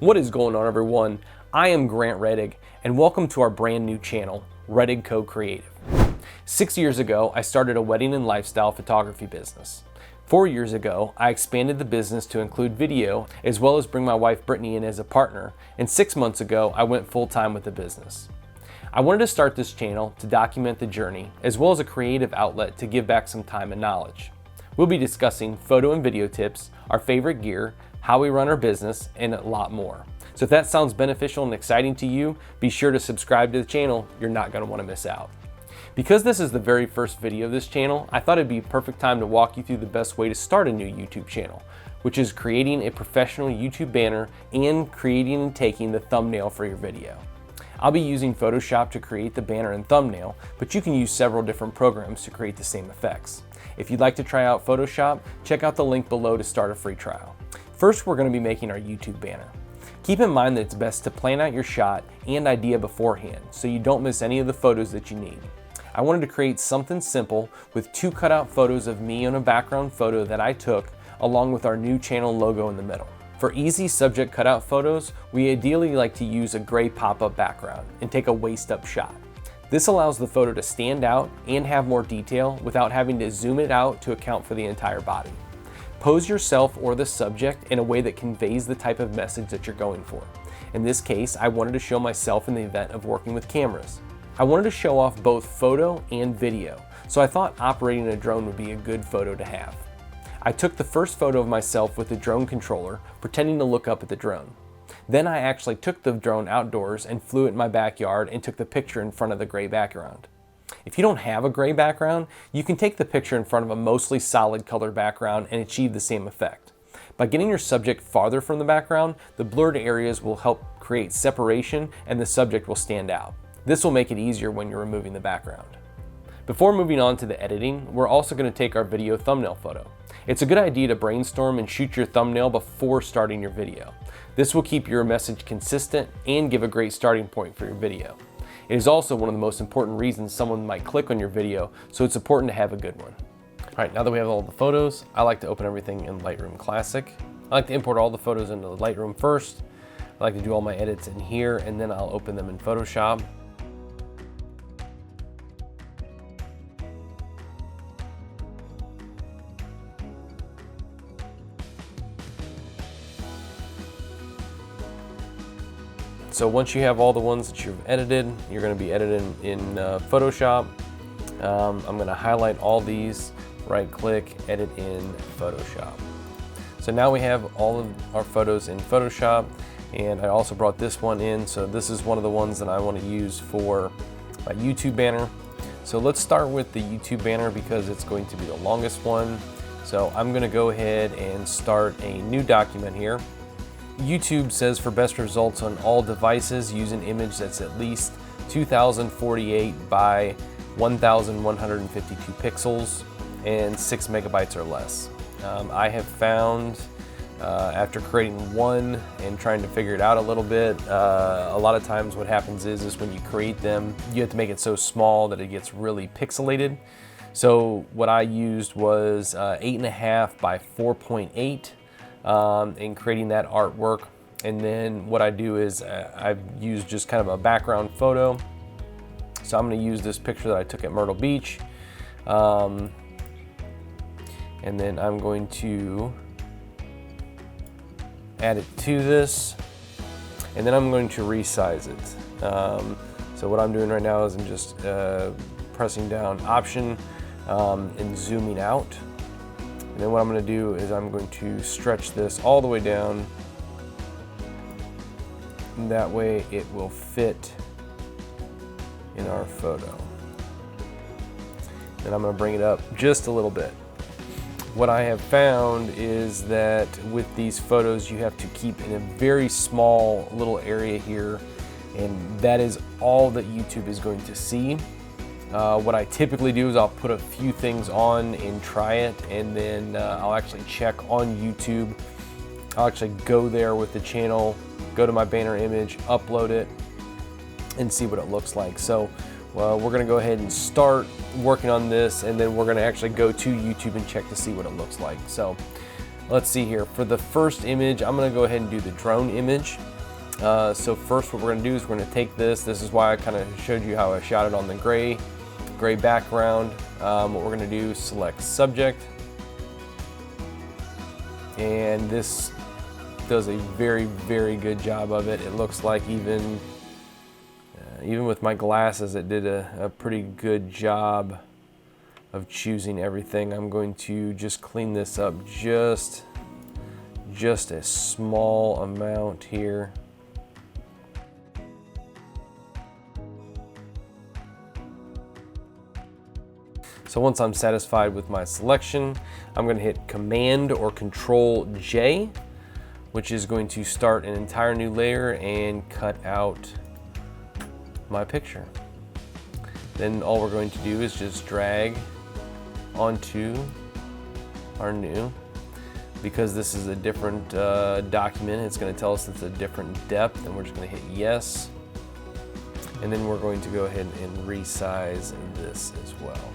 What is going on, everyone? I am Grant Rettig, and welcome to our brand new channel, Rettig Co Creative. 6 years ago, I started a wedding and lifestyle photography business. 4 years ago, I expanded the business to include video, as well as bring my wife Brittany in as a partner, and 6 months ago, I went full-time with the business. I wanted to start this channel to document the journey, as well as a creative outlet to give back some time and knowledge. We'll be discussing photo and video tips, our favorite gear, how we run our business, and a lot more. So if that sounds beneficial and exciting to you, be sure to subscribe to the channel. You're not going to want to miss out. Because this is the very first video of this channel, I thought it'd be a perfect time to walk you through the best way to start a new YouTube channel, which is creating a professional YouTube banner and creating and taking the thumbnail for your video. I'll be using Photoshop to create the banner and thumbnail, but you can use several different programs to create the same effects. If you'd like to try out Photoshop, check out the link below to start a free trial. First, we're going to be making our YouTube banner. Keep in mind that it's best to plan out your shot and idea beforehand so you don't miss any of the photos that you need. I wanted to create something simple with 2 cutout photos of me on a background photo that I took, along with our new channel logo in the middle. For easy subject cutout photos, we ideally like to use a gray pop-up background and take a waist-up shot. This allows the photo to stand out and have more detail without having to zoom it out to account for the entire body. Pose yourself or the subject in a way that conveys the type of message that you're going for. In this case, I wanted to show myself in the event of working with cameras. I wanted to show off both photo and video, so I thought operating a drone would be a good photo to have. I took the first photo of myself with the drone controller, pretending to look up at the drone. Then I actually took the drone outdoors and flew it in my backyard and took the picture in front of the gray background. If you don't have a gray background, you can take the picture in front of a mostly solid color background and achieve the same effect. By getting your subject farther from the background, the blurred areas will help create separation and the subject will stand out. This will make it easier when you're removing the background. Before moving on to the editing, we're also going to take our video thumbnail photo. It's a good idea to brainstorm and shoot your thumbnail before starting your video. This will keep your message consistent and give a great starting point for your video. It is also one of the most important reasons someone might click on your video, so it's important to have a good one. All right, now that we have all the photos, I like to open everything in Lightroom Classic. I like to import all the photos into Lightroom first. I like to do all my edits in here, and then I'll open them in Photoshop. So once you have all the ones that you've edited, you're going to be editing in Photoshop. I'm going to highlight all these, right click, edit in Photoshop. So now we have all of our photos in Photoshop, and I also brought this one in. So this is one of the ones that I want to use for my YouTube banner. So let's start with the YouTube banner because it's going to be the longest one. So I'm going to go ahead and start a new document here. YouTube says for best results on all devices, use an image that's at least 2048 by 1152 pixels and 6 megabytes or less. I have found after creating one and trying to figure it out a little bit, a lot of times what happens is when you create them, you have to make it so small that it gets really pixelated. So what I used was 8.5 by 4.8. In creating that artwork. And then what I do is I've used just kind of a background photo. So I'm going to use this picture that I took at Myrtle Beach. And then I'm going to add it to this. And then I'm going to resize it. So what I'm doing right now is I'm just pressing down Option and zooming out. And then what I'm going to do is I'm going to stretch this all the way down. And that way it will fit in our photo. Then I'm going to bring it up just a little bit. What I have found is that with these photos you have to keep in a very small little area here, and that is all that YouTube is going to see. What I typically do is I'll put a few things on and try it, and then I'll actually check on YouTube. I'll actually go there with the channel, go to my banner image, upload it, and see what it looks like. So we're going to go ahead and start working on this, and then we're going to actually go to YouTube and check to see what it looks like. So let's see here. For the first image, I'm gonna go ahead and do the drone image. So first what we're gonna do is we're gonna take this. This is why I kind of showed you how I shot it on the gray background. What we're gonna do is select subject. And this does a very, very good job of it. It looks like even with my glasses, it did a pretty good job of choosing everything. I'm going to just clean this up just a small amount here. So once I'm satisfied with my selection, I'm going to hit Command or Control J, which is going to start an entire new layer and cut out my picture. Then all we're going to do is just drag onto our new, because this is a different document, it's going to tell us it's a different depth, and we're just going to hit yes. And then we're going to go ahead and resize this as well.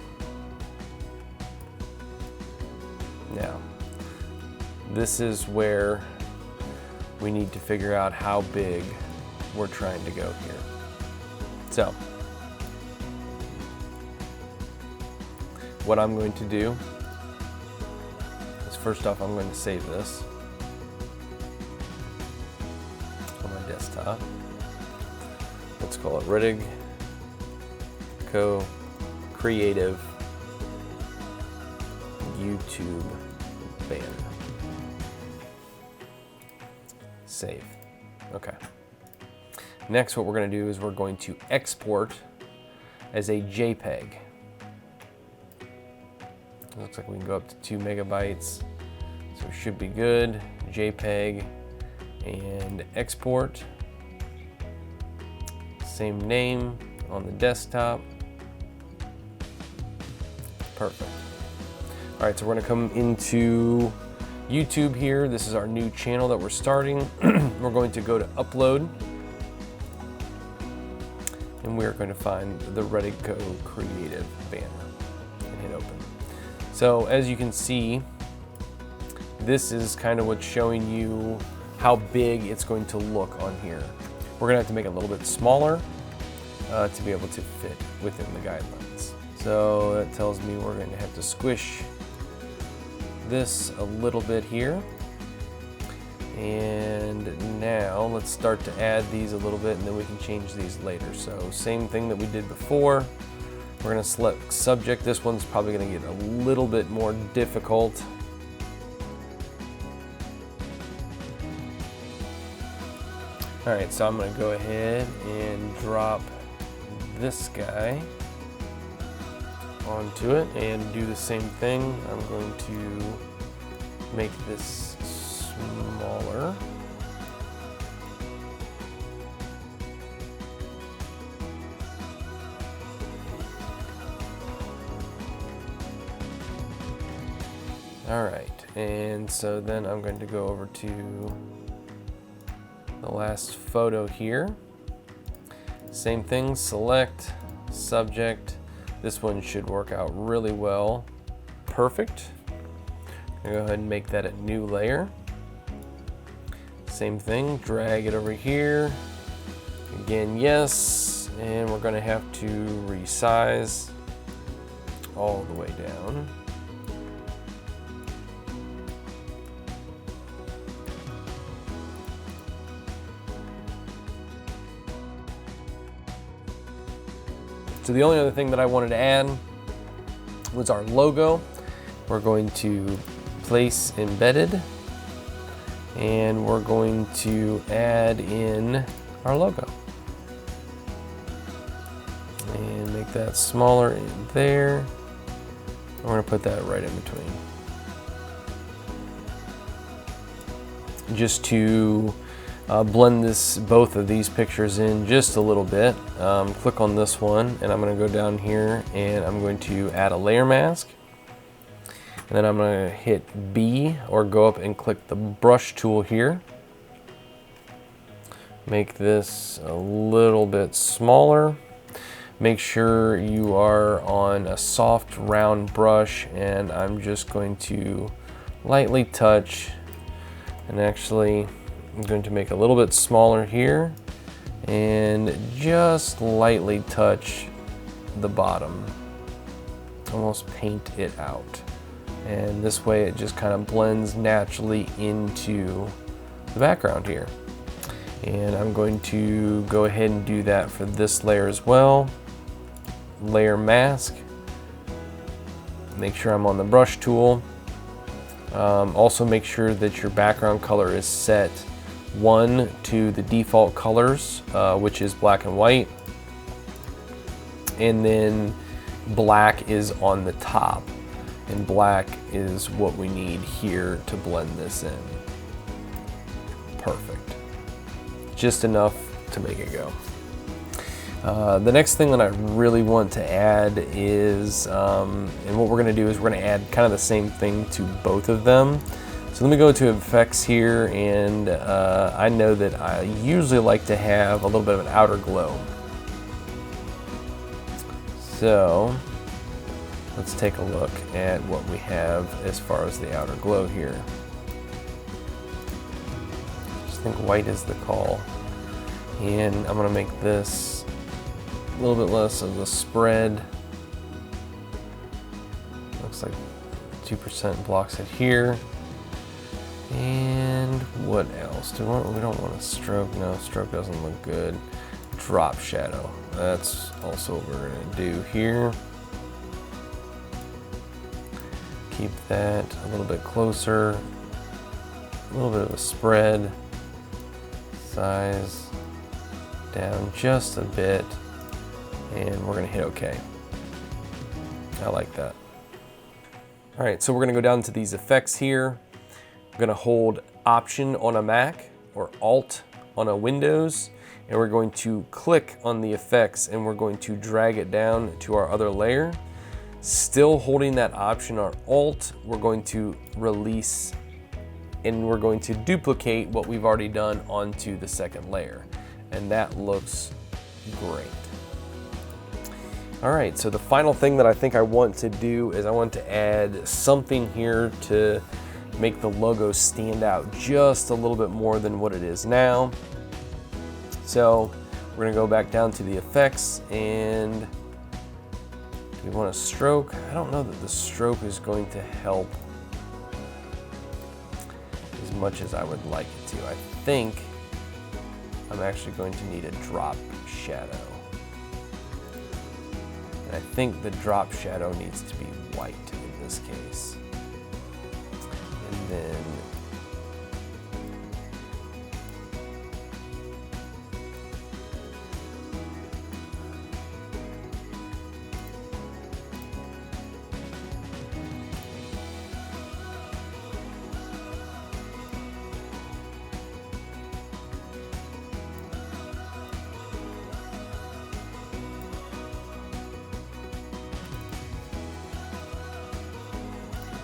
Now, this is where we need to figure out how big we're trying to go here. So, what I'm going to do is, first off, I'm going to save this on my desktop. Let's call it Rettig Co Creative YouTube banner. Save. Okay. Next, what we're going to do is we're going to export as a JPEG. It looks like we can go up to 2 megabytes, so it should be good. JPEG and export. Same name on the desktop. Perfect. All right, so we're gonna come into YouTube here. This is our new channel that we're starting. We're going to go to Upload, and we're going to find the Rettig Co Creative banner and hit Open. So as you can see, this is kind of what's showing you how big it's going to look on here. We're gonna have to make it a little bit smaller to be able to fit within the guidelines. So that tells me we're going to have to squish this a little bit here. And now let's start to add these a little bit, and then we can change these later. So same thing that we did before. We're going to select subject. This one's probably going to get a little bit more difficult. All right, so I'm going to go ahead and drop this guy onto it and do the same thing. I'm going to make this smaller. All right, and so then I'm going to go over to the last photo here. Same thing, select, subject. This one should work out really well. Perfect. I'm gonna go ahead and make that a new layer. Same thing, drag it over here. Again, yes, and we're gonna have to resize all the way down. So the only other thing that I wanted to add was our logo. We're going to place embedded, and we're going to add in our logo. And make that smaller in there. We're gonna put that right in between. Just to blend both of these pictures in just a little bit. Click on this one, and I'm going to go down here and I'm going to add a layer mask. And then I'm going to hit B, or go up and click the brush tool here. Make this a little bit smaller. Make sure you are on a soft round brush, and I'm just going to lightly touch, and actually I'm going to make a little bit smaller here and just lightly touch the bottom, almost paint it out. And this way it just kind of blends naturally into the background here. And I'm going to go ahead and do that for this layer as well. Layer mask. Make sure I'm on the brush tool. Also make sure that your background color is set 1 to the default colors, which is black and white. And then black is on the top. And black is what we need here to blend this in. Perfect. Just enough to make it go. The next thing that I really want to add is, and what we're gonna do is we're gonna add kind of the same thing to both of them. So let me go to effects here, and I know that I usually like to have a little bit of an outer glow. So let's take a look at what we have as far as the outer glow here. I think white is the call, and I'm gonna make this a little bit less of the spread. Looks like 2% blocks it here. And what else? We don't want a stroke. No, stroke doesn't look good. Drop shadow. That's also what we're gonna do here. Keep that a little bit closer. A little bit of a spread. Size down just a bit, and we're gonna hit OK. I like that. All right, so we're gonna go down to these effects here. I'm gonna hold Option on a Mac or Alt on a Windows, and we're going to click on the effects and we're going to drag it down to our other layer. Still holding that Option or Alt, we're going to release and we're going to duplicate what we've already done onto the second layer. And that looks great. All right, so the final thing that I think I want to do is I want to add something here to make the logo stand out just a little bit more than what it is now. So we're gonna go back down to the effects, and do we want a stroke? I don't know that the stroke is going to help as much as I would like it to. I think I'm actually going to need a drop shadow. And I think the drop shadow needs to be white in this case. And then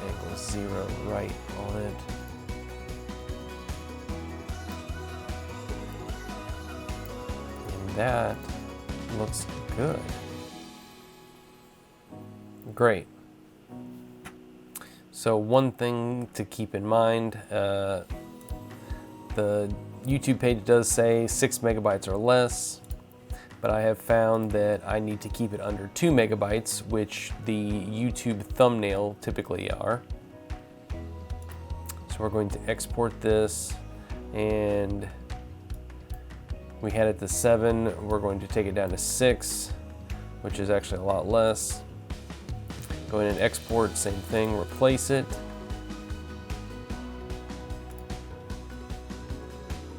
angle 0 right on it. And that looks good. Great. So one thing to keep in mind, the YouTube page does say 6 megabytes or less, but I have found that I need to keep it under 2 megabytes, which the YouTube thumbnail typically are. So we're going to export this, and we had it to 7. We're going to take it down to 6, which is actually a lot less. Go in and export, same thing, replace it.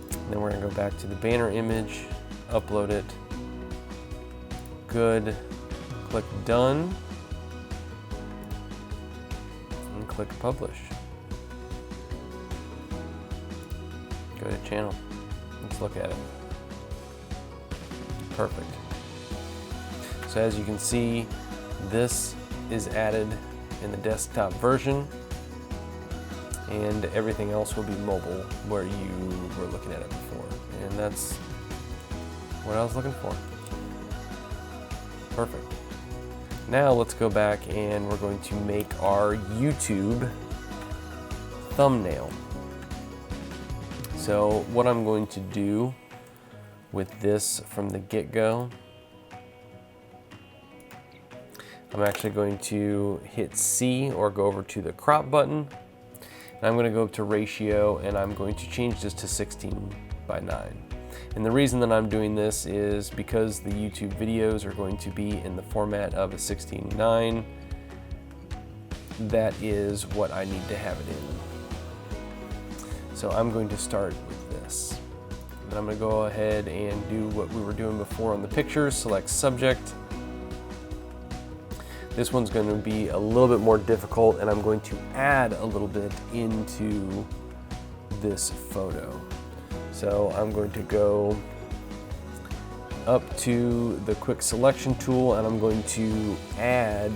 And then we're gonna go back to the banner image, upload it. Good, click done, and click publish. Go to channel, let's look at it. Perfect. So as you can see, this is added in the desktop version, and everything else will be mobile where you were looking at it before. And that's what I was looking for. Perfect. Now let's go back and we're going to make our YouTube thumbnail. So what I'm going to do with this from the get-go, I'm actually going to hit C or go over to the crop button. And I'm going to go up to ratio and I'm going to change this to 16:9. And the reason that I'm doing this is because the YouTube videos are going to be in the format of a 16:9. That is what I need to have it in. So I'm going to start with this. And I'm going to go ahead and do what we were doing before on the pictures, select subject. This one's going to be a little bit more difficult, and I'm going to add a little bit into this photo. So I'm going to go up to the quick selection tool, and I'm going to add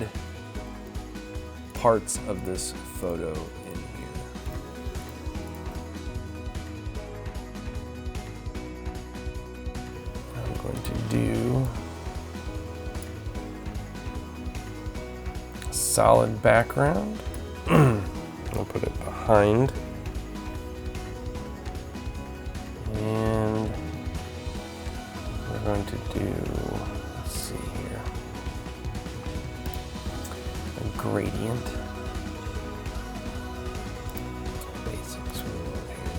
parts of this photo in here. I'm going to do solid background. I'll put it behind. And we're going to do, let's see here, a gradient. Basics over here.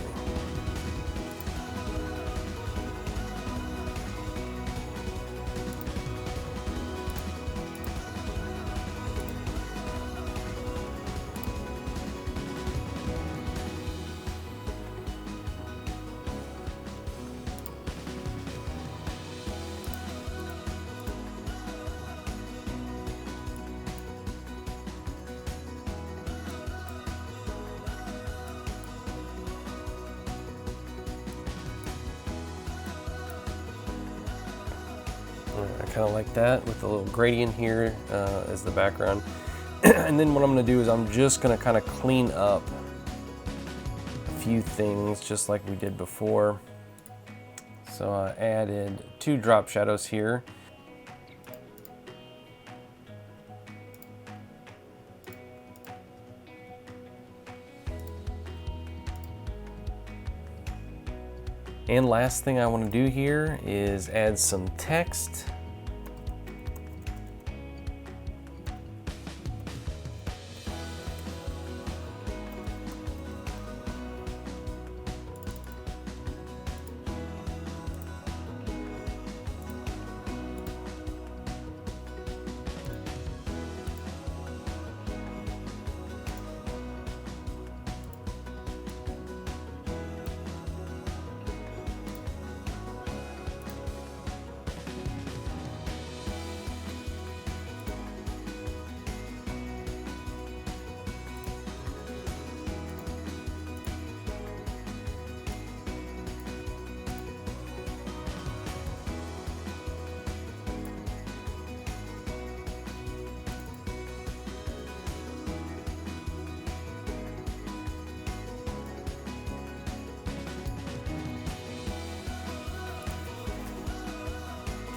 I kind of like that with a little gradient here as the background. And then what I'm going to do is I'm just going to kind of clean up a few things just like we did before. So I added 2 drop shadows here. And last thing I want to do here is add some text.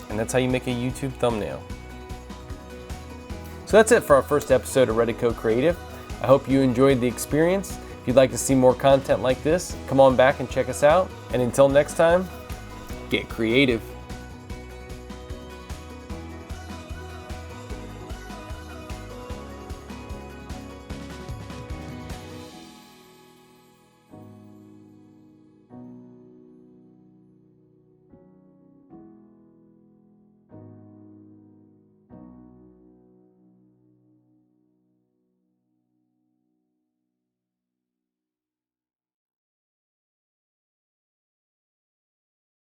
And that's how you make a YouTube thumbnail. So that's it for our first episode of Rettig Co Creative. I hope you enjoyed the experience. If you'd like to see more content like this, come on back and check us out. And until next time, get creative.